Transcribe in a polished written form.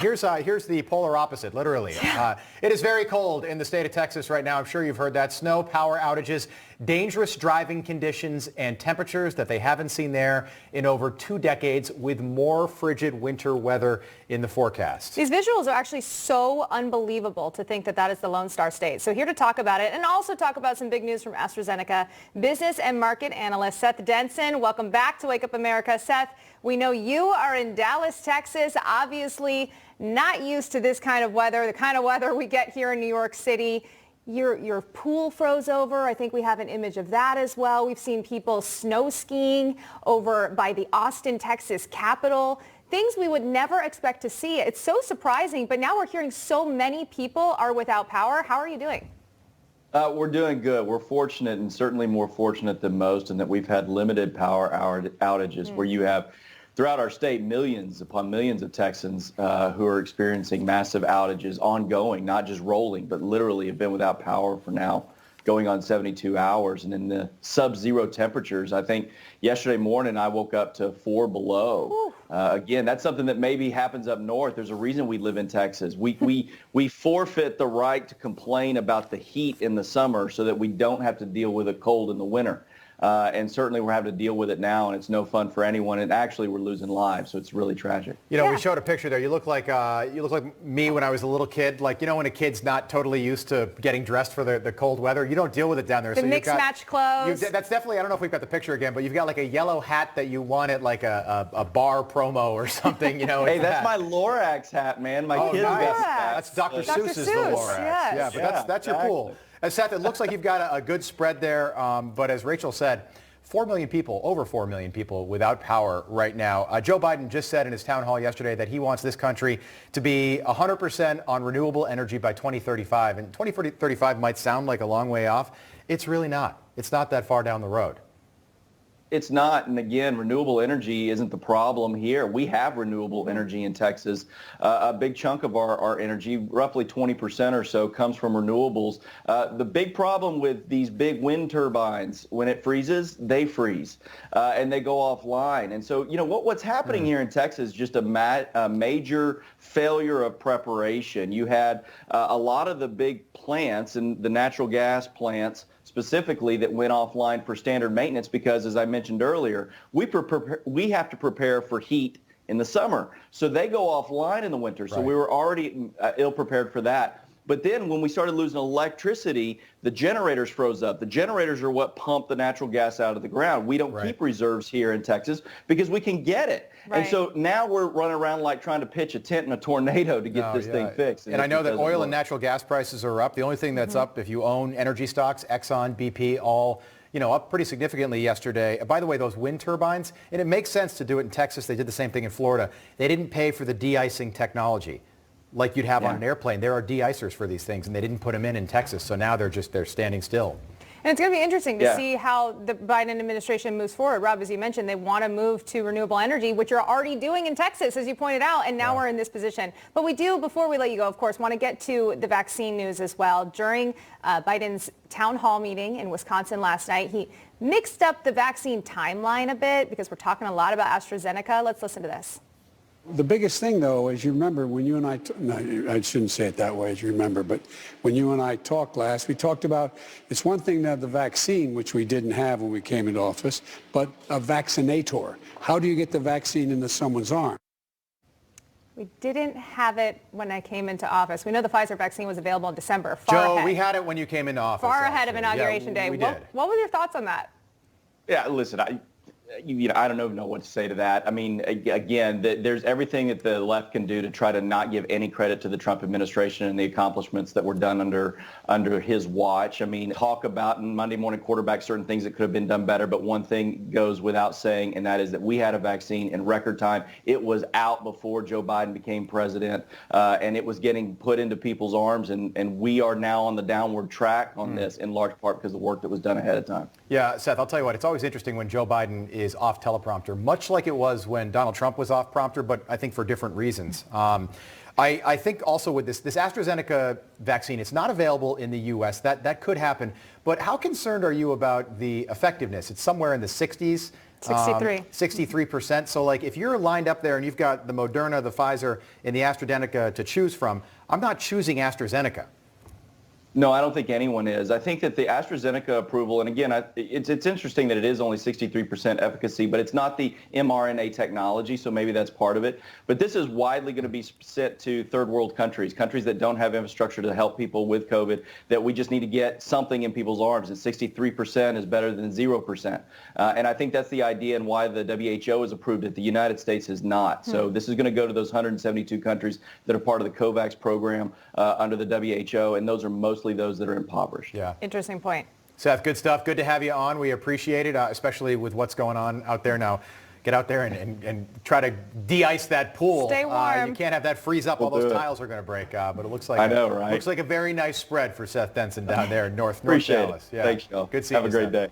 Here's the polar opposite, literally. It is very cold in the state of Texas right now. I'm sure you've heard that. Snow, power outages, dangerous driving conditions, and temperatures that they haven't seen there in over 2 decades, with more frigid winter weather in the forecast. These visuals are actually so unbelievable to think that that is the Lone Star State. So here to talk about it and also talk about some big news from AstraZeneca, business and market analyst Seth Denson. Welcome back to Wake Up America. Seth, we know you are in Dallas, Texas, obviously not used to this kind of weather, the kind of weather we get here in New York City. Your pool froze over. I think we have an image of that as well. We've seen people snow skiing over by the Austin, Texas Capitol. Things we would never expect to see. It's so surprising, but now we're hearing so many people are without power. How are you doing? We're doing good. We're fortunate, and certainly more fortunate than most, in that we've had limited power outages where you have throughout our state millions upon millions of Texans who are experiencing massive outages ongoing, not just rolling, but literally have been without power for now going on 72 hours. And in the sub-zero temperatures, I think yesterday morning I woke up to 4 below. Again, that's something that maybe happens up north. There's a reason we live in Texas. We forfeit the right to complain about the heat in the summer so that we don't have to deal with the cold in the winter. And certainly we're having to deal with it now, and it's no fun for anyone. And actually, we're losing lives, so it's really tragic. You know, we showed a picture there. You look like me when I was a little kid. Like, you know, when a kid's not totally used to getting dressed for the cold weather, you don't deal with it down there. The mixed match clothes. That's definitely. I don't know if we've got the picture again, but you've got like a yellow hat that you won at like a bar promo or something. You know. Hey, that's my Lorax hat, man. My kids got that. That's Dr. Seuss's the Lorax. Yes. Yeah, but that's your pool. Seth, it looks like you've got a good spread there, but as Rachel said, 4 million people, over 4 million people without power right now. Joe Biden just said in his town hall yesterday that he wants this country to be 100% on renewable energy by 2035. And 2035 might sound like a long way off. It's really not. It's not that far down the road. It's not, and again, renewable energy isn't the problem here. We have renewable energy in Texas. A big chunk of our energy, roughly 20% or so, comes from renewables. The big problem with these big wind turbines, when it freezes, they freeze, and they go offline. And so, you know, what's happening here in Texas is just a major failure of preparation. You had a lot of the big plants and the natural gas plants specifically that went offline for standard maintenance because, as I mentioned earlier, we have to prepare for heat in the summer. So they go offline in the winter. So we were already ill-prepared for that. But then when we started losing electricity, the generators froze up. The generators are what pump the natural gas out of the ground. We don't keep reserves here in Texas because we can get it. And so now we're running around like trying to pitch a tent in a tornado to get this thing fixed. And I know that oil and natural gas prices are up. The only thing that's up, if you own energy stocks, Exxon, BP, all, you know, up pretty significantly yesterday. By the way, those wind turbines, and it makes sense to do it in Texas. They did the same thing in Florida. They didn't pay for the de-icing technology like you'd have on an airplane. There are de-icers for these things, and they didn't put them in Texas. So now they're standing still. And it's going to be interesting to see how the Biden administration moves forward. Rob, as you mentioned, they want to move to renewable energy, which you're already doing in Texas, as you pointed out, and now we're in this position. But we do, before we let you go, of course, want to get to the vaccine news as well. During Biden's town hall meeting in Wisconsin last night, he mixed up the vaccine timeline a bit because we're talking a lot about AstraZeneca. Let's listen to this. The biggest thing, though, as you remember, when you and I shouldn't say it that way, as you remember, but when you and I talked last, we talked about it's one thing to have the vaccine, which we didn't have when we came into office, but a vaccinator. How do you get the vaccine into someone's arm? We didn't have it when I came into office. We know the Pfizer vaccine was available in December. Joe, we had it when you came into office. Far ahead of Inauguration Day. We did. What were your thoughts on that? Yeah, listen, I don't even know what to say to that. I mean, again, there's everything that the left can do to try to not give any credit to the Trump administration and the accomplishments that were done under his watch. I mean, talk about in Monday Morning Quarterback certain things that could have been done better, but one thing goes without saying, and that is that we had a vaccine in record time. It was out before Joe Biden became president, and it was getting put into people's arms, and we are now on the downward track on this, in large part because of the work that was done ahead of time. Yeah, Seth, I'll tell you what, it's always interesting when Joe Biden is off teleprompter, much like it was when Donald Trump was off prompter, but I think for different reasons. I think also with this AstraZeneca vaccine, it's not available in the U.S. That could happen. But how concerned are you about the effectiveness? It's somewhere in the 60s. 63. 63%. So like if you're lined up there and you've got the Moderna, the Pfizer, and the AstraZeneca to choose from, I'm not choosing AstraZeneca. No, I don't think anyone is. I think that the AstraZeneca approval, and again, it's interesting that it is only 63% efficacy, but it's not the mRNA technology, so maybe that's part of it. But this is widely going to be sent to third world countries, countries that don't have infrastructure to help people with COVID, that we just need to get something in people's arms. And 63% is better than 0%. And I think that's the idea and why the WHO has approved it. The United States has not. So this is going to go to those 172 countries that are part of the COVAX program under the WHO, and those are mostly those that are impoverished. Yeah. Interesting point. Seth, good stuff. Good to have you on. We appreciate it, especially with what's going on out there now. Get out there and try to de-ice that pool. Stay warm. You can't have that freeze up. All those tiles are going to break. But it looks like right? Looks like a very nice spread for Seth Denson down there in North Appreciate Dallas. it. Thanks, y'all. Good seeing you. Have a great day.